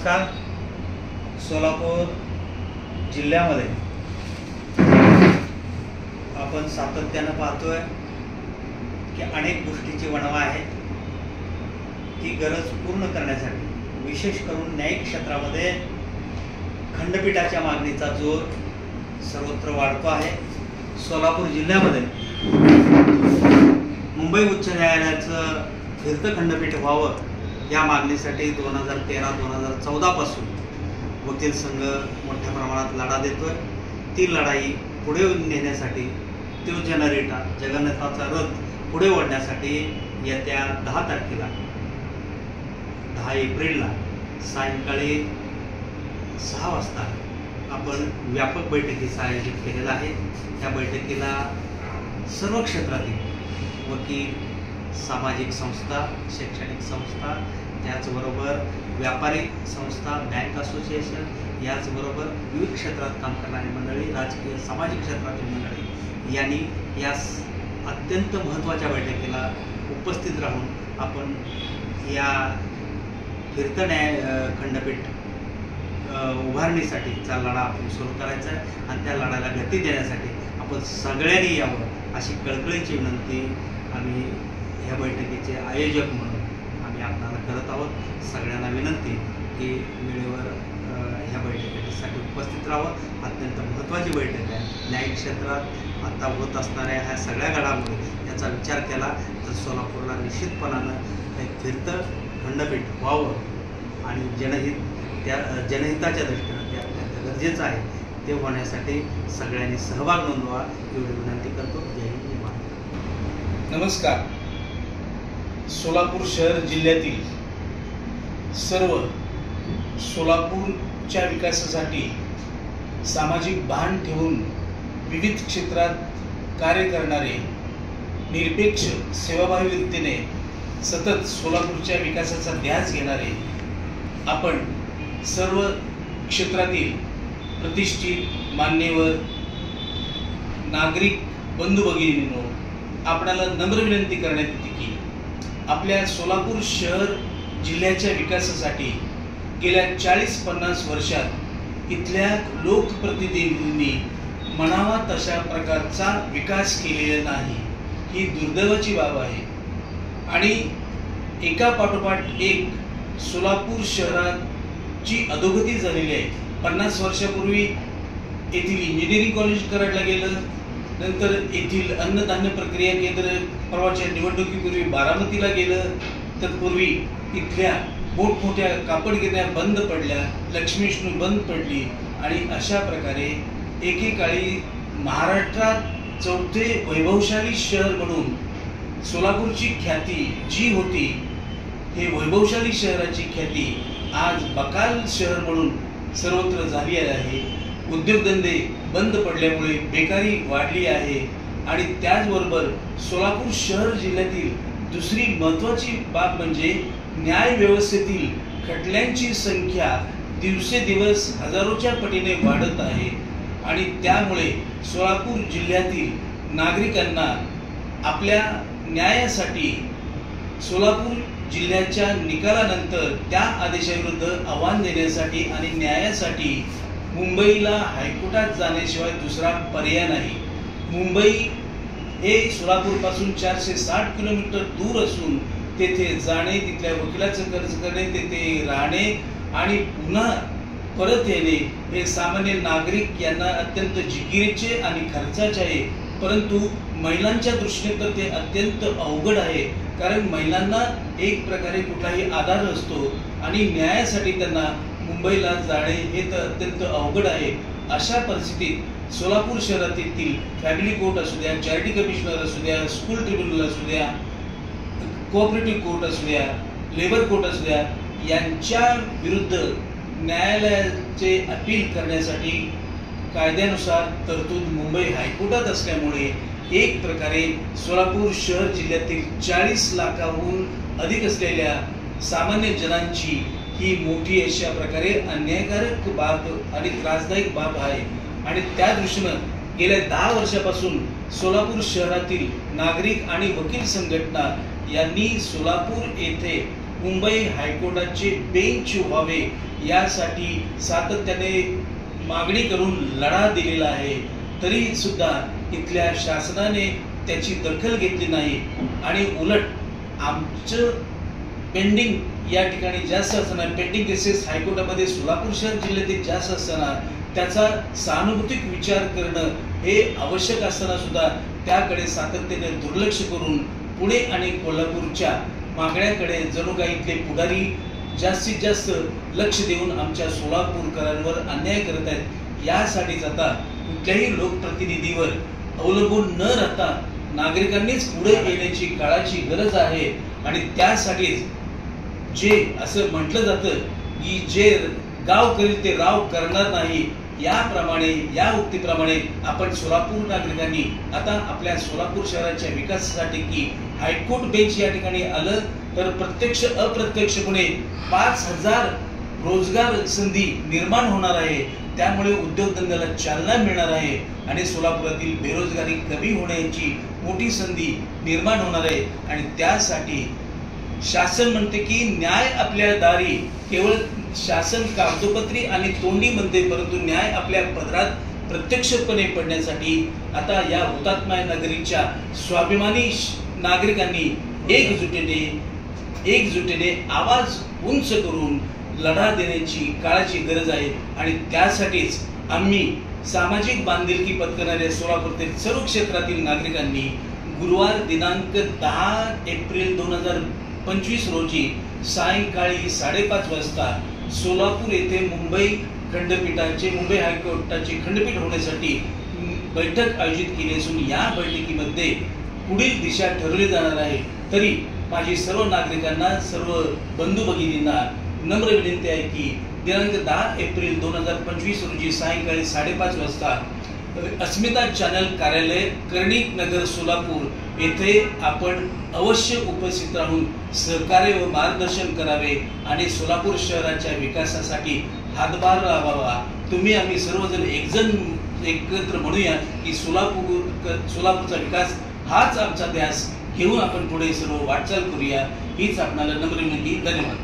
नमस्कार. सोलापूर जिल्ह्यामध्ये आपण सातत्यानं पाहतोय की अनेक गोष्टीची वणवा आहे. ती गरज पूर्ण करण्यासाठी विशेष करून न्यायिक क्षेत्रामध्ये खंडपीठाच्या मागणीचा जोर सर्वत्र वाढतो आहे. सोलापूर जिल्ह्यामध्ये मुंबई उच्च न्यायालयाचं फिरतं खंडपीठ व्हावं या मागणीसाठी 2013-2014 पासून वकील संघ मोठ्या प्रमाणात लढा देतोय. ती लढाई पुढे नेण्यासाठी तो जगन्नाथाचा रथ पुढे ओढण्यासाठी येत्या 10 तारखेला 10 एप्रिलला सायंकाळी 6 वाजता आपण व्यापक बैठकीचं आयोजित केलेलं आहे. त्या बैठकीला सर्व क्षेत्रातील वकील, सामाजिक संस्था, शैक्षणिक संस्था, त्याचबरोबर व्यापारी संस्था, बँक असोसिएशन, याचबरोबर विविध क्षेत्रात काम करणारी मंडळी, राजकीय सामाजिक क्षेत्रातील मंडळी यांनी या अत्यंत महत्त्वाच्या बैठकीला उपस्थित राहून आपण या फिरतं न्याय खंडपीठ उभारणीसाठीचा लढा आपण सुरू करायचा आहे आणि त्या लढ्याला गती देण्यासाठी आपण सगळ्यांनी यावं अशी कळकळीची विनंती आम्ही ह्या बैठकीचे आयोजक म्हणून आम्ही आपल्याला करत आहोत. सगळ्यांना विनंती की वेळेवर ह्या बैठकीसाठी उपस्थित राहावं. अत्यंत महत्त्वाची बैठक आहे. न्यायिक क्षेत्रात आता होत असणाऱ्या ह्या सगळ्या घडामोडी याचा विचार केला तर सोलापूरला निश्चितपणानं एक फिरतं खंडपीठ व्हावं आणि जनहिताच्या दृष्टीनं ते अत्यंत गरजेचं आहे. ते होण्यासाठी सगळ्यांनी सहभाग नोंदवा एवढी विनंती करतो. जय हिंद, जय महाराष्ट्र. नमस्कार. सोलापूर शहर जिल्ह्यातील सर्व सोलापूरच्या विकासासाठी सामाजिक भान ठेवून विविध क्षेत्रात कार्य करणारे, निरपेक्ष सेवाभावी वृत्तीने सतत सोलापूरच्या विकासाचा ध्यास घेणारे आपण सर्व क्षेत्रातील प्रतिष्ठित मान्यवर नागरिक बंधू भगिनींनो, आपणाला नम्र विनंती करण्यात येते की आपल्या सोलापूर शहर जिल्ह्याच्या विकासासाठी गेल्या 40-50 वर्षात इथल्या लोकप्रतिनिधींनी म्हणावा तशा प्रकारचा विकास केलेला नाही. ही दुर्दैवाची बाब आहे आणि एका पाठोपाठ एक सोलापूर शहराची अधोगती झालेली आहे. 50 वर्षापूर्वी येथील इंजिनिअरिंग कॉलेज कराडला गेलं, नंतर येथील अन्नधान्य प्रक्रिया केंद्र परवाच्या निवडणुकीपूर्वी बारामतीला गेलं, तर पूर्वी इथल्या मोठमोठ्या कापड गिरण्या बंद पडल्या, लक्ष्मी विष्णू बंद पडली आणि अशा प्रकारे एकेकाळी महाराष्ट्रात 4थे वैभवशाली शहर म्हणून सोलापूरची ख्याती जी होती, हे वैभवशाली शहराची ख्याती आज बकाल शहर म्हणून सर्वत्र झाली आहे. उद्योगधंदे बंद पडल्यामुळे बेकारी वाढली आहे आणि त्याचबरोबर सोलापूर शहर जिल्ह्यातील दुसरी महत्त्वाची बाब म्हणजे न्याय व्यवस्थेतील खटल्यांची संख्या दिवसेदिवस हजारोच्या पटीने वाढत आहे आणि त्यामुळे सोलापूर जिल्ह्यातील नागरिकांना आपल्या न्यायासाठी सोलापूर जिल्ह्याच्या निकालानंतर त्या आदेशाविरुद्ध आव्हान देण्यासाठी आणि न्यायासाठी मुंबईला हायकोर्टात जाण्याशिवाय दुसरा पर्याय नाही. मुंबई हे सोलापूरपासून 460 किलोमीटर दूर असून तेथे जाणे, तिथल्या वकिलाचं कर्ज करणे, तेथे राहणे आणि पुन्हा परत येणे हे सामान्य नागरिक यांना अत्यंत जिकिरीचे आणि खर्चाचे आहे. परंतु महिलांच्या दृष्टीने तर ते अत्यंत अवघड आहे, कारण महिलांना एक प्रकारे कुठलाही आधार नसतो आणि न्यायासाठी त्यांना मुंबईला जाणे हे तर अत्यंत अवघड आहे. अशा परिस्थितीत सोलापूर शहरातील फॅमिली कोर्ट असू द्या, चॅरिटी कमिशनर असू द्या, स्कूल ट्रिब्युनल असू द्या, कोऑपरेटिव्ह कोर्ट असू द्या, लेबर कोर्ट असू द्या, यांच्या विरुद्ध न्यायालयाचे अपील करण्यासाठी कायद्यानुसार तरतूद मुंबई हायकोर्टात असल्यामुळे एक प्रकारे सोलापूर शहर जिल्ह्यातील 40 लाखाहून अधिक असलेल्या सामान्य जनांची ही मोठी अशा प्रकारे अन्यायकारक बाब आणि त्रासदायक बाब आहे आणि त्या दृष्टीनं गेल्या 10 वर्षापासून सोलापूर शहरातील नागरिक आणि वकील संघटना यांनी सोलापूर येथे मुंबई हायकोर्टाचे बेंच व्हावे यासाठी सातत्याने मागणी करून लढा दिलेला आहे, तरी सुद्धा इथल्या शासनाने त्याची दखल घेतली नाही आणि उलट आमचं पेंडिंग या ठिकाणी जास्त असताना, पेंडिंग केसेस हायकोर्टामध्ये सोलापूर शहर जिल्ह्यातील जास्त असताना त्याचा सहानुभूतिक विचार करणं हे आवश्यक असताना सुद्धा त्याकडे सातत्याने दुर्लक्ष करून पुणे आणि कोल्हापूरच्या मागण्याकडे जणू काही इथले पुढारी जास्तीत जास्त लक्ष देऊन आमच्या सोलापूरकरांवर अन्याय करत आहेत. यासाठीच आता कुठल्याही लोकप्रतिनिधीवर अवलंबून न राहता नागरिकांनीच पुढे येण्याची काळाची गरज आहे आणि त्यासाठीच जे असं म्हटलं जातं की जे गाव करील ते राव करणार नाही, याप्रमाणे या उक्तीप्रमाणे आपण सोलापूर नागरिकांनी आता आपल्या सोलापूर शहराच्या विकासासाठी की हायकोर्ट बेंच या ठिकाणी आलं तर प्रत्यक्ष अप्रत्यक्षपणे 5,000 रोजगार संधी निर्माण होणार आहे. त्यामुळे उद्योगधंद्याला चालना मिळणार आहे आणि सोलापुरातील बेरोजगारी कमी होण्याची मोठी संधी निर्माण होणार आहे. आणि त्यासाठी शासन म्हणते की न्याय आपल्या दारी, केवळ शासन कागदोपत्री आणि तोंडी म्हणते, परंतु न्याय आपल्या पदरात प्रत्यक्षपणे पडण्यासाठी आता या हुतात्मा नगरीच्या स्वाभिमानी नागरिकांनी एकजुटीने आवाज उंच करून लढा देण्याची काळाची गरज आहे. आणि त्यासाठीच आम्ही सामाजिक बांधिलकी पत्करणाऱ्या सोलापूरतील सर्व क्षेत्रातील नागरिकांनी गुरुवार दिनांक 10 एप्रिल 2025 रोजी सायंकाळी 5:30 वाजता सोलापूर येथे मुंबई हायकोर्टाचे खंडपीठ होण्यासाठी बैठक आयोजित केली असून या बैठकीमध्ये पुढील दिशा ठरवली जाणार आहे. तरी माझी सर्व नागरिकांना, सर्व बंधू भगिनींना नम्र विनंती आहे की दिनांक 10 एप्रिल 2025 रोजी सायंकाळी 5:30 वाजता अस्मिता चॅनल कार्यालय कर्णिक नगर सोलापूर येथे आपण अवश्य उपस्थित राहून सहकार्य व मार्गदर्शन करावे आणि सोलापूर शहराच्या विकासासाठी हातभार लावावा. तुम्ही आम्ही सर्वजण एकत्र म्हणूया की सोलापूरचा विकास हाच आमचा ध्यास घेऊन आपण पुढे सर्व वाटचाल करूया. हीच आपणाला नम्र विनंती. धन्यवाद.